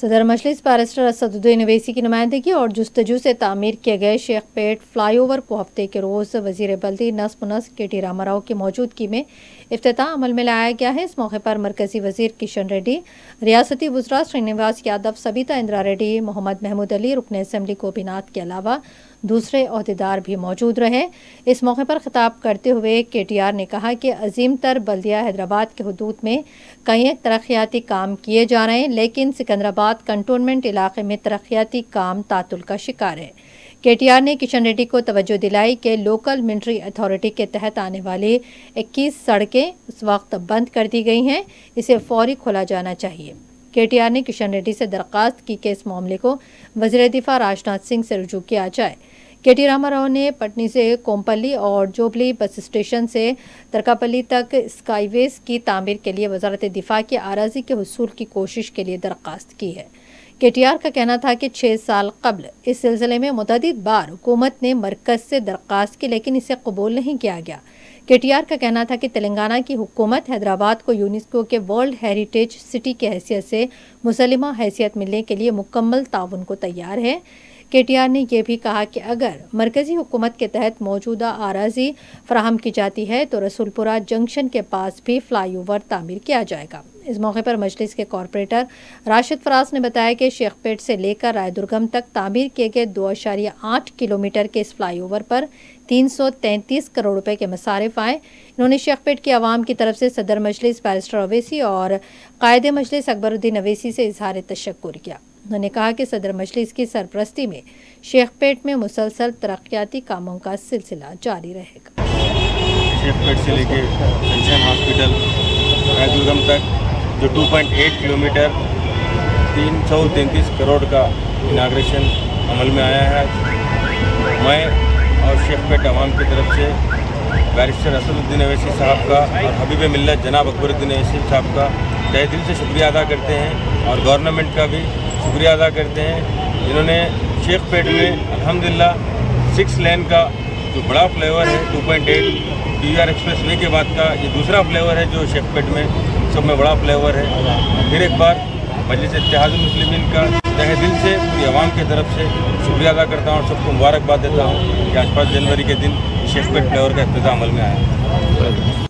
صدر مجلس بیرسٹر اسدالدین اویسی کی نمائندگی اور جستجو سے تعمیر کیے گئے شیخ پیٹ فلائی اوور کو ہفتے کے روز وزیر بلدی نصب و نسق کے ٹی راما راؤ کی موجودگی میں افتتاح عمل میں لایا گیا ہے۔ اس موقع پر مرکزی وزیر کشن ریڈی، ریاستی وزراء سرینواس یادو، سبیتا اندرا ریڈی، محمد محمود علی، رکن اسمبلی گوپی ناتھ کے علاوہ دوسرے عہدیدار بھی موجود رہے۔ اس موقع پر خطاب کرتے ہوئے کے ٹی آر نے کہا کہ عظیم تر بلدیہ حیدرآباد کے حدود میں کئی ترقیاتی کام کیے جا رہے ہیں، لیکن سکندرآباد کنٹونمنٹ علاقے میں ترقیاتی کام تعطل کا شکار ہے۔ کے ٹی آر نے کشن ریڈی کو توجہ دلائی کہ لوکل ملٹری اتھارٹی کے تحت آنے والی 21 سڑکیں اس وقت بند کر دی گئی ہیں، اسے فوری کھولا جانا چاہیے۔ کے ٹی آر نے کشن ریڈی سے درخواست کی کہ اس معاملے کو وزیر دفاع راج ناتھ سنگھ سے رجوع کیا جائے۔ کے ٹی راما راؤ نے پٹنی سے کومپلی اور جوبلی بس اسٹیشن سے ترکاپلی تک اسکائی ویز کی تعمیر کے لیے وزارت دفاع کی اراضی کے حصول کی کوشش کے لیے درخواست کی ہے۔ کے ٹی آر کا کہنا تھا کہ 6 سال قبل اس سلسلے میں متعدد بار حکومت نے مرکز سے درخواست کی، لیکن اسے قبول نہیں کیا گیا۔ کے ٹی آر کا کہنا تھا کہ تلنگانہ کی حکومت حیدرآباد کو یونیسکو کے ورلڈ ہیریٹیج سٹی کی حیثیت سے مسلمہ حیثیت ملنے کے لیے مکمل تعاون کو تیار ہے۔ کے ٹی آر نے یہ بھی کہا کہ اگر مرکزی حکومت کے تحت موجودہ اراضی فراہم کی جاتی ہے تو رسول پورہ جنکشن کے پاس بھی فلائی اوور تعمیر کیا جائے گا۔ اس موقع پر مجلس کے کارپوریٹر راشد فراز نے بتایا کہ شیخ پیٹ سے لے کر رائے درگم تک تعمیر کیے گئے 2.8 کلومیٹر کے اس فلائی اوور پر 333 کروڑ روپے کے مصارف آئے۔ انہوں نے شیخ پیٹ کی عوام کی طرف سے صدر مجلس بیرسٹر اویسی اور قائد مجلس اکبر الدین اویسی سے اظہار تشکر کیا۔ انہوں نے کہا کہ صدر مجلس کی سرپرستی میں شیخ پیٹ میں مسلسل ترقیاتی کاموں کا سلسلہ جاری رہے گا۔ شیخ پیٹ سے لے کے پنشن ہاسپٹل رائے درگم تک جو 2.8 کلومیٹر 333 کروڑ کا اناگریشن عمل میں آیا ہے، میں اور شیخ پیٹ عوام کی طرف سے بیرسٹر اسدالدین اویسی صاحب کا اور حبیب ملت جناب اکبر الدین اویسی صاحب کا تہہ دل سے شکریہ ادا کرتے ہیں، اور گورنمنٹ کا بھی شکریہ ادا کرتے ہیں جنہوں نے شیخ پیٹ میں الحمدللہ 6 لین کا جو بڑا فلائی اوور ہے 2.8 ڈی آر ایکسپریس وے کے بعد کا یہ دوسرا فلائی اوور ہے جو شیخ پیٹ میں سب میں بڑا فلائی اوور ہے۔ پھر ایک بار مجلس اتحاد المسلمین کا تہہ دل سے پوری عوام کی طرف سے شکریہ ادا کرتا ہوں اور سب کو مبارکباد دیتا ہوں کہ آج 5 جنوری کے دن شیخ پیٹ فلائی اوور کا افتتاح عمل میں آیا۔